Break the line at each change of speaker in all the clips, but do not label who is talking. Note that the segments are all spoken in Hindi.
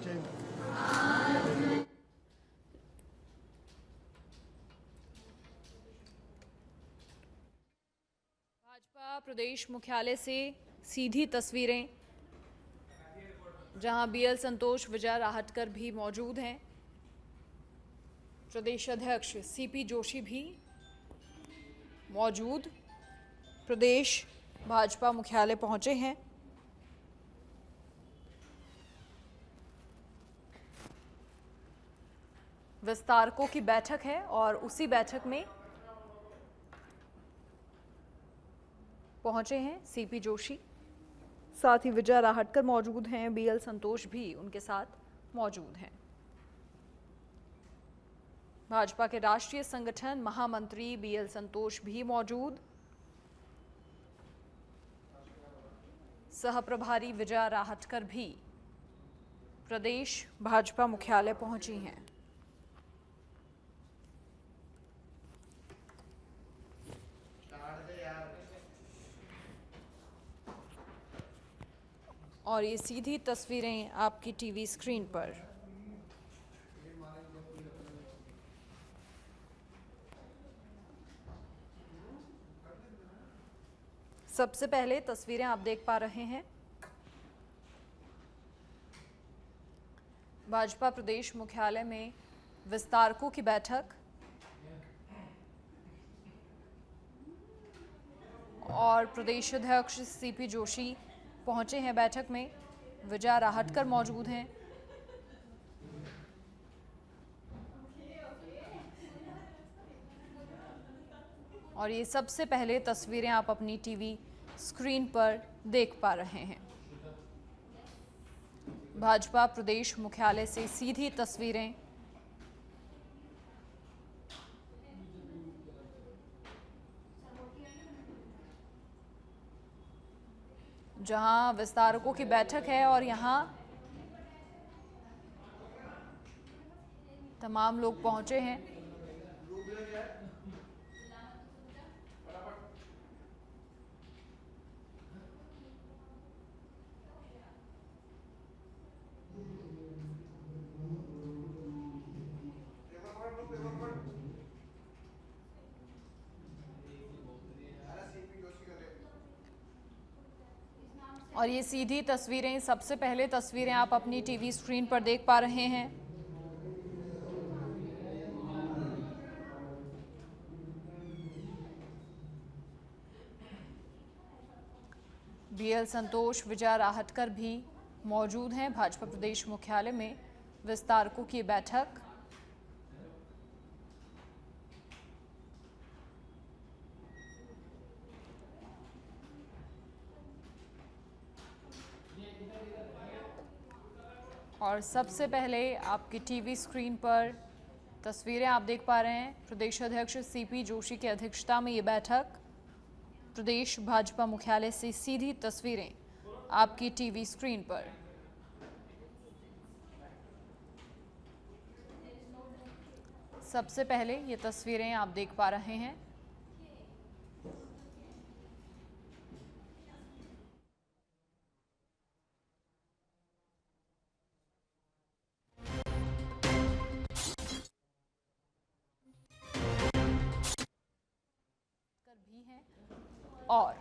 जय हिंद।
भाजपा प्रदेश मुख्यालय से सीधी तस्वीरें, जहां बीएल संतोष, विजय राहटकर भी मौजूद हैं। प्रदेश अध्यक्ष सीपी जोशी भी मौजूद प्रदेश भाजपा मुख्यालय पहुंचे हैं। विस्तारकों की बैठक है और उसी बैठक में पहुंचे हैं सीपी जोशी, साथ ही विजय राहटकर मौजूद हैं, बीएल संतोष भी उनके साथ मौजूद हैं। भाजपा के राष्ट्रीय संगठन महामंत्री बीएल संतोष भी मौजूद, सहप्रभारी विजय राहटकर भी प्रदेश भाजपा मुख्यालय पहुंची हैं। और ये सीधी तस्वीरें आपकी टीवी स्क्रीन पर। सबसे पहले तस्वीरें आप देख पा रहे हैं भाजपा प्रदेश मुख्यालय में विस्तारकों की बैठक, और प्रदेश अध्यक्ष सीपी जोशी पहुंचे हैं बैठक में। विजय राहटकर मौजूद हैं। और ये सबसे पहले तस्वीरें आप अपनी टीवी स्क्रीन पर देख पा रहे हैं। भाजपा प्रदेश मुख्यालय से सीधी तस्वीरें, जहां विस्तारकों की बैठक है और यहां तमाम लोग पहुंचे हैं। और ये सीधी तस्वीरें, सबसे पहले तस्वीरें आप अपनी टीवी स्क्रीन पर देख पा रहे हैं। बीएल संतोष, विजय राहटकर भी मौजूद हैं भाजपा प्रदेश मुख्यालय में। विस्तारकों की बैठक, और सबसे पहले आपकी टीवी स्क्रीन पर तस्वीरें आप देख पा रहे हैं। प्रदेश अध्यक्ष सीपी जोशी की अध्यक्षता में ये बैठक, प्रदेश भाजपा मुख्यालय से सीधी तस्वीरें आपकी टीवी स्क्रीन पर। सबसे पहले ये तस्वीरें आप देख पा रहे हैं। भी हैं और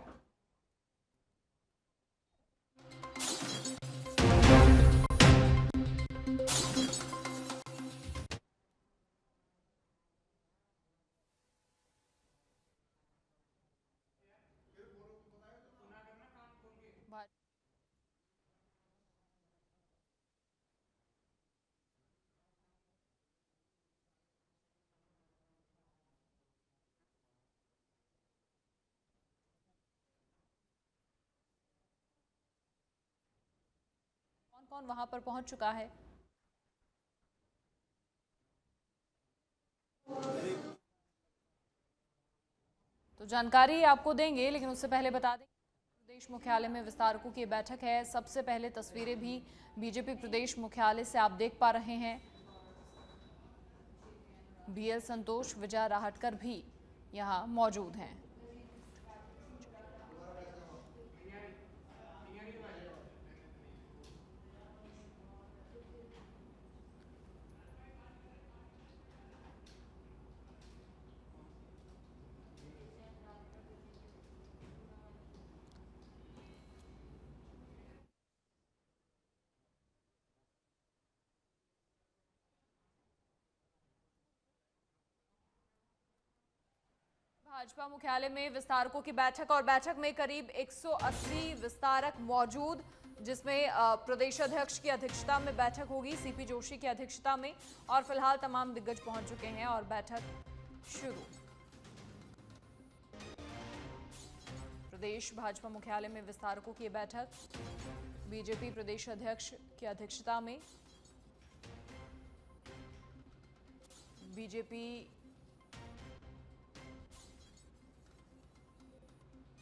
कौन कौन वहां पर पहुंच चुका है, तो जानकारी आपको देंगे, लेकिन उससे पहले बता दें प्रदेश मुख्यालय में विस्तारकों की बैठक है। सबसे पहले तस्वीरें भी बीजेपी प्रदेश मुख्यालय से आप देख पा रहे हैं। बीएल संतोष, विजय राहटकर भी यहां मौजूद हैं। भाजपा मुख्यालय में विस्तारकों की बैठक और बैठक में करीब 180 विस्तारक मौजूद, जिसमें प्रदेश अध्यक्ष की अध्यक्षता में बैठक होगी, सीपी जोशी की अध्यक्षता में। और फिलहाल तमाम दिग्गज पहुंच चुके हैं और बैठक शुरू। प्रदेश भाजपा मुख्यालय में विस्तारकों की बैठक, बीजेपी प्रदेश अध्यक्ष की अध्यक्षता में। बीजेपी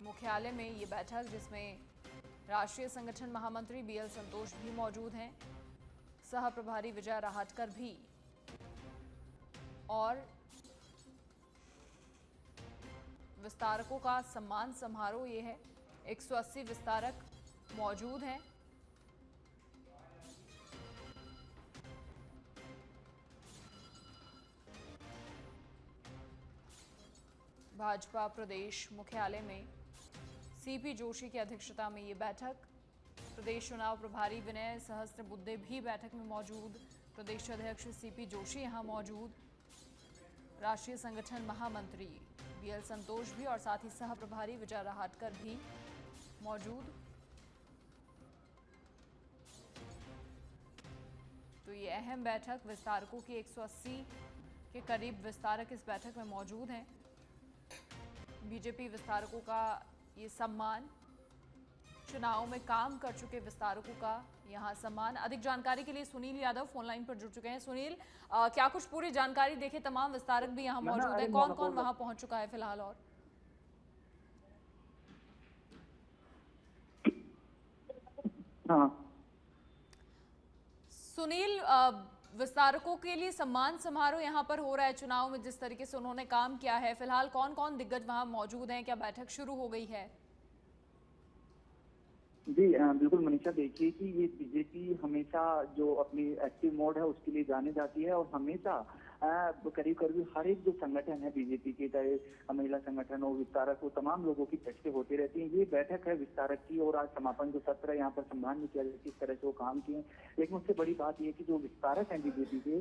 मुख्यालय में ये बैठक, जिसमें राष्ट्रीय संगठन महामंत्री बीएल संतोष भी मौजूद हैं, सह प्रभारी विजय राहटकर भी, और विस्तारकों का सम्मान समारोह ये है। 180 विस्तारक मौजूद हैं। भाजपा प्रदेश मुख्यालय में सीपी जोशी की अध्यक्षता में ये बैठक। प्रदेश चुनाव प्रभारी विनय सहस्त्रबुद्धे भी बैठक में मौजूद, प्रदेश अध्यक्ष सीपी जोशी यहां मौजूद, राष्ट्रीय संगठन महामंत्री बीएल संतोष भी और साथ ही सह प्रभारी विजय राहटकर भी मौजूद। तो ये अहम बैठक, विस्तारकों की 180 के करीब विस्तारक इस बैठक में मौजूद हैं। बीजेपी विस्तारकों का ये सम्मान, चुनाव में काम कर चुके विस्तारकों का यहाँ सम्मान। अधिक जानकारी के लिए सुनील यादव फोन लाइन पर जुड़ चुके हैं। सुनील, क्या कुछ पूरी जानकारी देखे? तमाम विस्तारक भी यहाँ मौजूद है, कौन कौन वहां पहुंच चुका है फिलहाल? और
हाँ
सुनील, विस्तारकों के लिए सम्मान समारोह यहाँ पर हो रहा है, चुनाव में जिस तरीके से उन्होंने काम किया है, फिलहाल कौन कौन दिग्गज वहां मौजूद हैं? क्या बैठक शुरू हो गई है?
जी बिल्कुल मनीषा, देखिए कि ये बीजेपी हमेशा जो अपनी एक्टिव मोड है उसके लिए जाने जाती है और हमेशा करीब करीब हर एक जो संगठन है बीजेपी के, चाहे महिला संगठन हो, विस्तारक हो, तमाम लोगों की चर्चा होती रहती है। ये बैठक है विस्तारक की और आज समापन जो सत्र है यहाँ पर सम्मान भी किया जाए किस तरह से वो काम किए। लेकिन उससे बड़ी बात यह कि जो विस्तारक हैं बीजेपी के,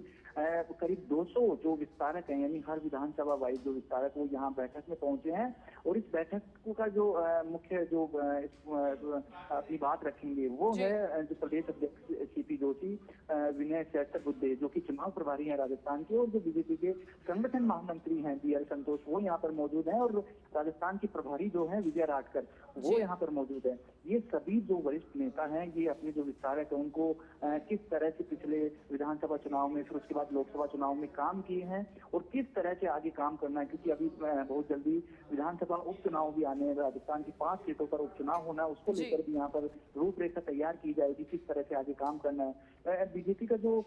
करीब 200 जो विस्तारक हैं, यानी हर विधानसभा वाइज जो विस्तारक वो यहाँ बैठक में पहुंचे हैं। और इस बैठक का जो मुख्य जो अपनी बात रखेंगे वो है जो प्रदेश अध्यक्ष सीपी जोशी, विनय सहस्त्रबुद्धे जो कि चुनाव प्रभारी हैं राजस्थान के, और जो बीजेपी के संगठन महामंत्री हैं बीएल संतोष वो यहाँ पर मौजूद हैं, और राजस्थान की प्रभारी जो है विजय राहटकर वो यहाँ पर मौजूद है। ये सभी जो वरिष्ठ नेता हैं, ये अपने जो विस्तारक है उनको किस तरह से पिछले विधानसभा चुनाव में, फिर उसके बाद लोकसभा चुनाव में काम किए हैं और किस तरह से आगे काम करना है, क्योंकि अभी बहुत जल्दी विधानसभा उपचुनाव भी आने हैं। राजस्थान की 5 सीटों पर उपचुनाव होना है, उसको लेकर भी यहाँ पर रूपरेखा तैयार की जाएगी, किस तरह से आगे काम करना है। बीजेपी का जो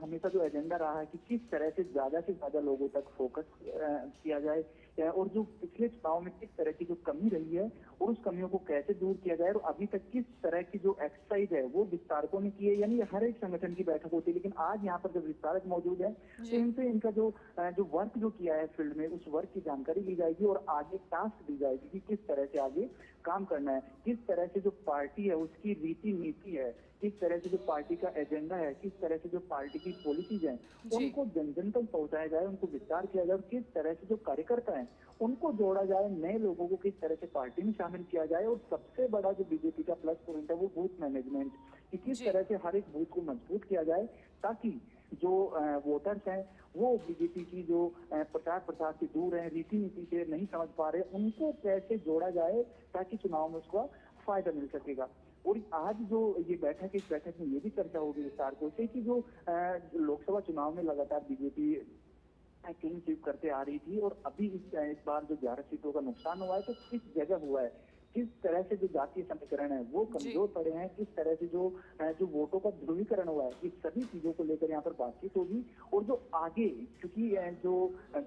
हमेशा जो एजेंडा रहा है कि किस तरह से ज्यादा लोगों तक फोकस किया जाए, और जो पिछले चुनाव में किस तरह की जो कमी रही है और उस कमियों को कैसे दूर किया जाए, और अभी तक किस तरह की जो एक्सरसाइज है वो विस्तारकों ने की है। यानी हर एक संगठन की बैठक होती है, लेकिन आज यहाँ पर जब विस्तारक मौजूद है तो इनसे इनका जो वर्क जो किया है फील्ड में, उस वर्क की जानकारी ली जाएगी और आगे टास्क दी जाएगी कि किस तरह से आगे काम करना है, किस तरह से जो पार्टी है उसकी रीति नीति है, किस तरह से जो पार्टी का एजेंडा है, किस तरह से जो पार्टी की पॉलिसीज हैं उनको जन जन तक पहुंचाया जाए, उनको विस्तार किया जाए, और किस तरह से जो कार्यकर्ता हैं उनको जोड़ा जाए, नए लोगों को किस तरह से पार्टी में शामिल किया जाए। और सबसे बड़ा जो बीजेपी का प्लस पॉइंट है वो बूथ मैनेजमेंट, कि किस तरह से हर एक बूथ को मजबूत किया जाए ताकि जो वोटर्स हैं वो बीजेपी की जो प्रचार प्रसार से दूर है, रीति नीति से नहीं समझ पा रहे, उनको कैसे जोड़ा जाए ताकि चुनाव में उसका फायदा मिल सकेगा। और आज जो ये बैठक, इस बैठक में ये भी चर्चा होगी विस्तारकों से कि जो लोकसभा चुनाव में लगातार बीजेपी क्लीन स्वीप करते आ रही थी और अभी इस बार जो 11 सीटों का नुकसान हुआ है तो किस जगह हुआ है, किस तरह से जो जातीय समीकरण है वो कमजोर पड़े हैं, किस तरह से जो वोटों का ध्रुवीकरण हुआ है, इस सभी चीजों को लेकर यहाँ पर बातचीत होगी। और जो आगे, क्योंकि जो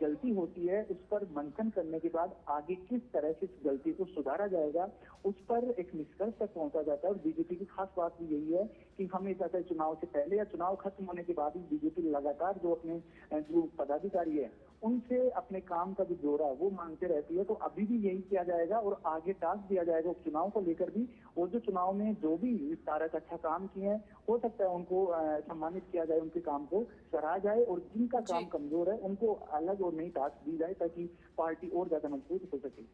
गलती होती है उस पर मंथन करने के बाद आगे किस तरह से इस गलती को सुधारा जाएगा उस पर एक निष्कर्ष तक पहुंचा जाता है। और बीजेपी की खास बात भी यही है कि हमेशा से चुनाव से पहले या चुनाव खत्म होने के बाद ही बीजेपी लगातार जो अपने जो पदाधिकारी है उनसे अपने काम का जो ब्यौरा है वो मांगते रहती है। तो अभी भी यही किया जाएगा और आगे टास्क दिया जाएगा उपचुनाव को लेकर भी। और जो चुनाव में जो भी विस्तारक अच्छा काम किए हैं, हो सकता है उनको सम्मानित किया जाए, उनके काम को सराहा जाए, और जिनका काम
जी।
कमजोर है उनको अलग और नई टास्क दी जाए ताकि पार्टी और ज्यादा मजबूत हो सके।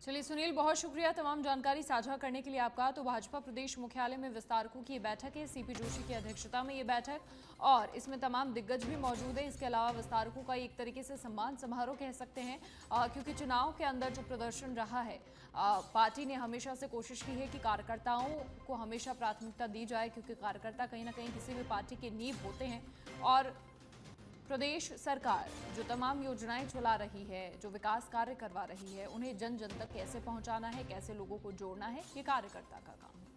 चलिए सुनील, बहुत शुक्रिया तमाम जानकारी साझा करने के लिए आपका। तो भाजपा प्रदेश मुख्यालय में विस्तारकों की ये बैठक है, सीपी जोशी की अध्यक्षता में ये बैठक, और इसमें तमाम दिग्गज भी मौजूद हैं। इसके अलावा विस्तारकों का एक तरीके से सम्मान समारोह कह सकते हैं, क्योंकि चुनाव के अंदर जो प्रदर्शन रहा है, पार्टी ने हमेशा से कोशिश की है कि कार्यकर्ताओं को हमेशा प्राथमिकता दी जाए, क्योंकि कार्यकर्ता कहीं ना कहीं किसी भी पार्टी के नींव होते हैं। और प्रदेश सरकार जो तमाम योजनाएं चला रही है, जो विकास कार्य करवा रही है, उन्हें जन जन तक कैसे पहुंचाना है, कैसे लोगों को जोड़ना है, ये कार्यकर्ता का काम है।